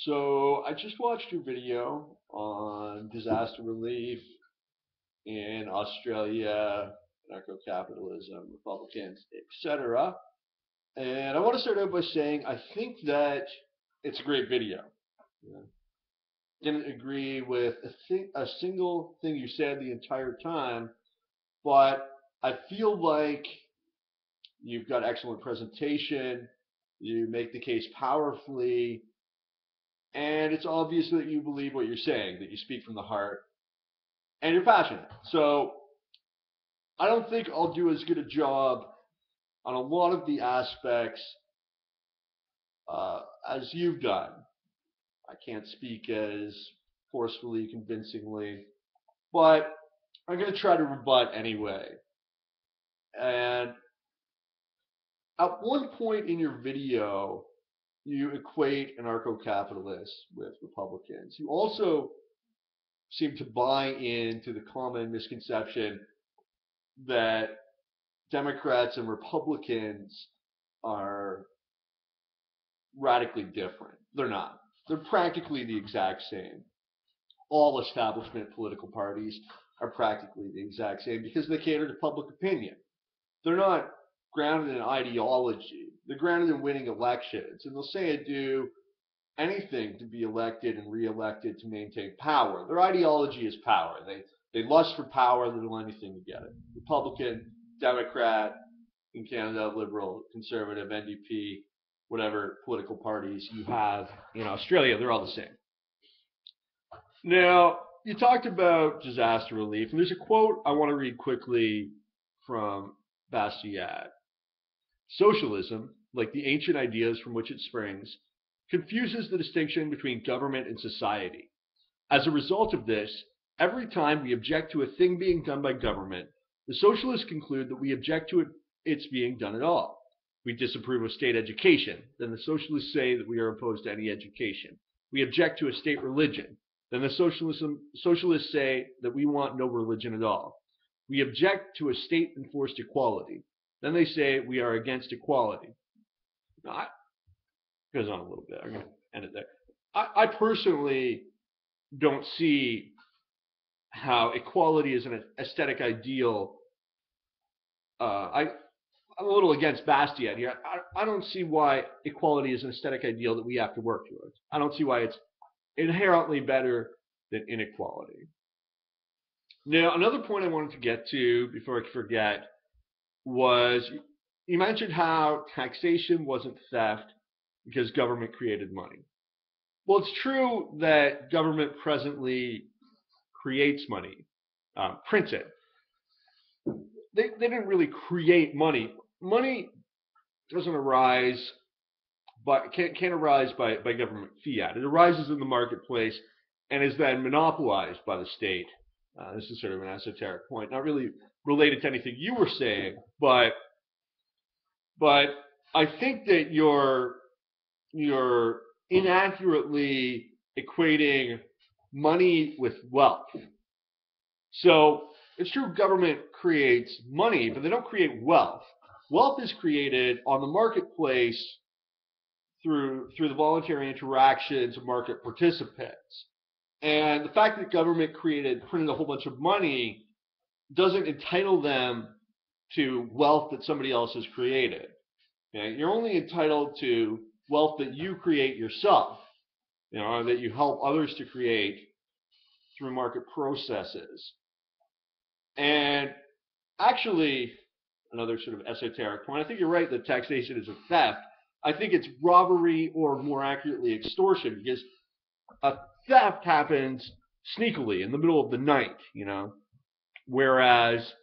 So I just watched your video on disaster relief in Australia, anarcho-capitalism, Republicans, etc. And I want to start out by saying I think that it's a great video. You know, didn't agree with a single thing you said the entire time, but I feel like you've got excellent presentation. You make the case powerfully, and it's obvious that you believe what you're saying, that you speak from the heart, and you're passionate. So I don't think I'll do as good a job on a lot of the aspects as you've done. I can't speak as forcefully, convincingly, but I'm going to try to rebut anyway. And at one point in your video, you equate anarcho-capitalists with Republicans. You also seem to buy into the common misconception that Democrats and Republicans are radically different. They're not. They're practically the exact same. All establishment political parties are practically the exact same because they cater to public opinion. They're not grounded in ideology. They're grounded in winning elections. And they'll say and do anything to be elected and reelected to maintain power. Their ideology is power. They lust for power. They'll do anything to get it. Republican, Democrat, in Canada, Liberal, Conservative, NDP, whatever political parties you have in Australia, they're all the same. Now, you talked about disaster relief, and there's a quote I want to read quickly from Bastiat. Socialism, like the ancient ideas from which it springs, confuses the distinction between government and society. As a result of this, every time we object to a thing being done by government, the socialists conclude that we object to its being done at all. We disapprove of state education, then the socialists say that we are opposed to any education. We object to a state religion, then the socialists say that we want no religion at all. We object to a state-enforced equality, then they say we are against equality. Now, it goes on a little bit. I'm going to end it there. I personally don't see how equality is an aesthetic ideal. I'm a little against Bastiat here. I don't see why equality is an aesthetic ideal that we have to work towards. I don't see why it's inherently better than inequality. Now, another point I wanted to get to before I forget was you mentioned how taxation wasn't theft because government created money. Well, it's true that government presently creates money, prints it. They didn't really create money. Money doesn't arise, but can't arise by government fiat. It arises in the marketplace and is then monopolized by the state. This is sort of an esoteric point, not really related to anything you were saying, but I think that you're inaccurately equating money with wealth. So it's true government creates money, but they don't create wealth. Wealth is created on the marketplace through the voluntary interactions of market participants. And the fact that government printed a whole bunch of money doesn't entitle them to wealth that somebody else has created. Okay? You're only entitled to wealth that you create yourself, or that you help others to create through market processes. And actually, another sort of esoteric point, I think you're right that taxation is a theft. I think it's robbery, or more accurately, extortion, because a theft happens sneakily in the middle of the night, whereas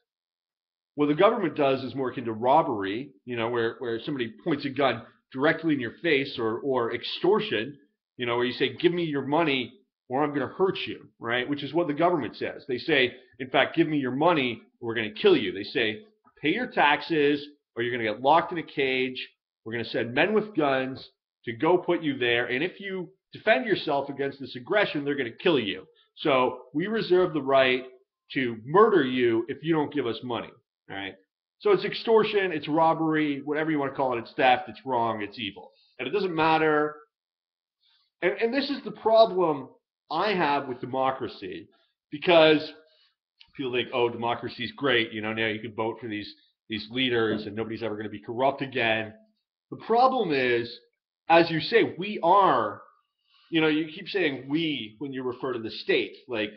what the government does is more akin to robbery, where somebody points a gun directly in your face, or extortion, where you say, give me your money or I'm going to hurt you, right? Which is what the government says. They say, in fact, give me your money or we're going to kill you. They say, pay your taxes or you're going to get locked in a cage. We're going to send men with guns to go put you there. And if you defend yourself against this aggression, they're going to kill you. So we reserve the right to murder you if you don't give us money, all right? So it's extortion, it's robbery, whatever you want to call it. It's theft, it's wrong, it's evil. And it doesn't matter And this is the problem I have with democracy, because people think, oh, democracy is great. You know, now you can vote for these leaders, and nobody's ever going to be corrupt again. The problem is, as you say, we are. You know, you keep saying we when you refer to the state, like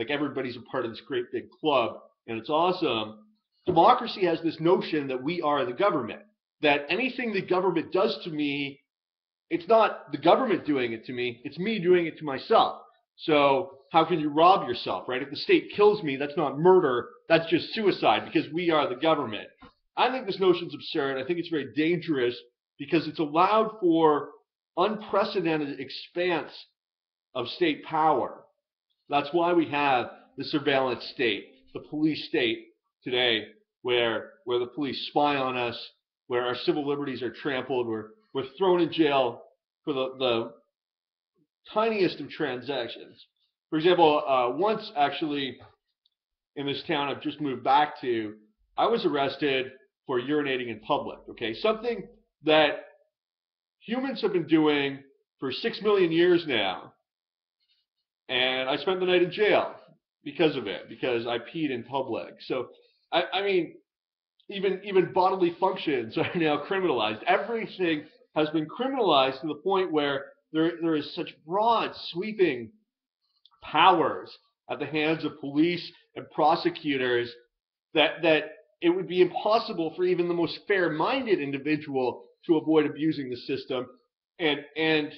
everybody's a part of this great big club, and it's awesome. Democracy has this notion that we are the government. That anything the government does to me, it's not the government doing it to me, it's me doing it to myself. So how can you rob yourself, right? If the state kills me, that's not murder, that's just suicide because we are the government. I think this notion is absurd. I think it's very dangerous because it's allowed for unprecedented expanse of state power. That's why we have the surveillance state, the police state today, where the police spy on us, where our civil liberties are trampled, we're thrown in jail for the tiniest of transactions. For example, once actually in this town I've just moved back to, I was arrested for urinating in public. Okay, something that humans have been doing for 6 million years now, and I spent the night in jail because of it, because I peed in public. So, I mean, even bodily functions are now criminalized. Everything has been criminalized to the point where there is such broad, sweeping powers at the hands of police and prosecutors that it would be impossible for even the most fair-minded individual to avoid abusing the system. And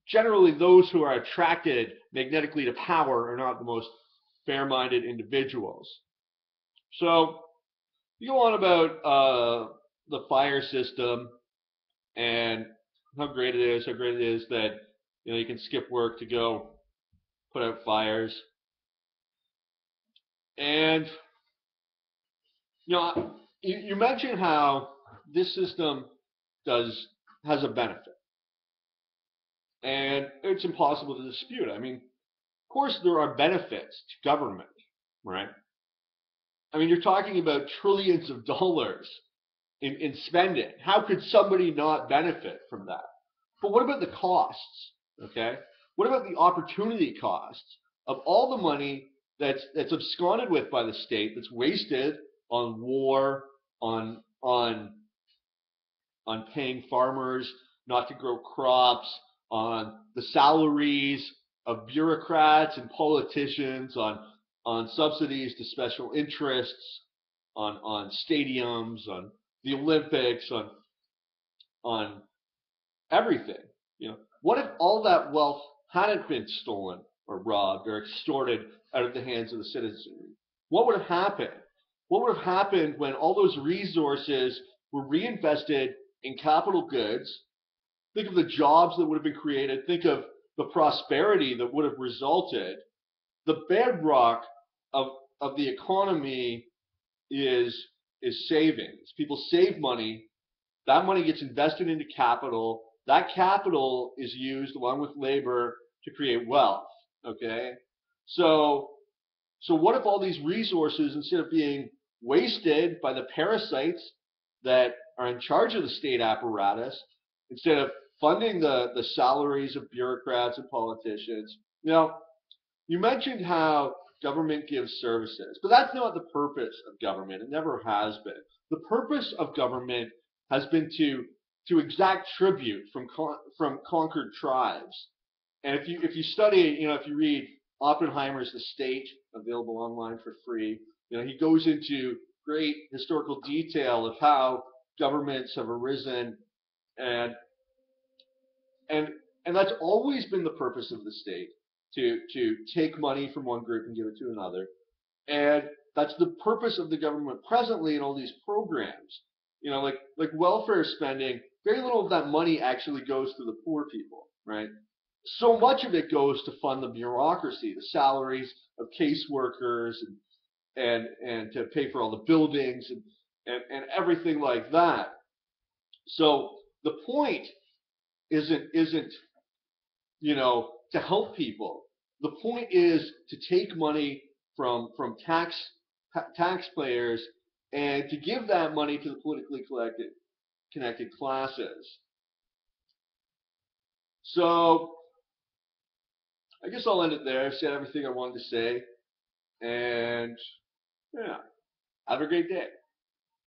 generally, those who are attracted magnetically to power are not the most fair-minded individuals. So you go on about the fire system and how great it is that you can skip work to go put out fires. And you mentioned how this system has a benefit, and it's impossible to dispute. I mean, of course, there are benefits to government, right? I mean, you're talking about trillions of dollars in spending. How could somebody not benefit from that? But what about the costs? Okay, what about the opportunity costs of all the money that's absconded with by the state, that's wasted on war, on paying farmers not to grow crops, on the salaries of bureaucrats and politicians, on subsidies to special interests, on stadiums, on the Olympics, on everything. What if all that wealth hadn't been stolen or robbed or extorted out of the hands of the citizenry? What would have happened? What would have happened when all those resources were reinvested in capital goods? Think of the jobs that would have been created. Think of the prosperity that would have resulted. The bedrock of the economy is savings. People save money. That money gets invested into capital. That capital is used along with labor to create wealth. Okay? So what if all these resources, instead of being wasted by the parasites that are in charge of the state apparatus, instead of funding the salaries of bureaucrats and politicians, you mentioned how government gives services, but that's not the purpose of government. It never has been. The purpose of government has been to exact tribute from conquered tribes. And if you study, if you read Oppenheimer's The State, available online for free, he goes into great historical detail of how governments have arisen, and that's always been the purpose of the state, to take money from one group and give it to another. And that's the purpose of the government presently in all these programs. Like welfare spending, very little of that money actually goes to the poor people, right? So much of it goes to fund the bureaucracy, the salaries of caseworkers, and to pay for all the buildings and everything like that. So the point isn't to help people. The point is to take money from taxpayers and to give that money to the politically connected classes. So I guess I'll end it there. I've said everything I wanted to say, and yeah, have a great day.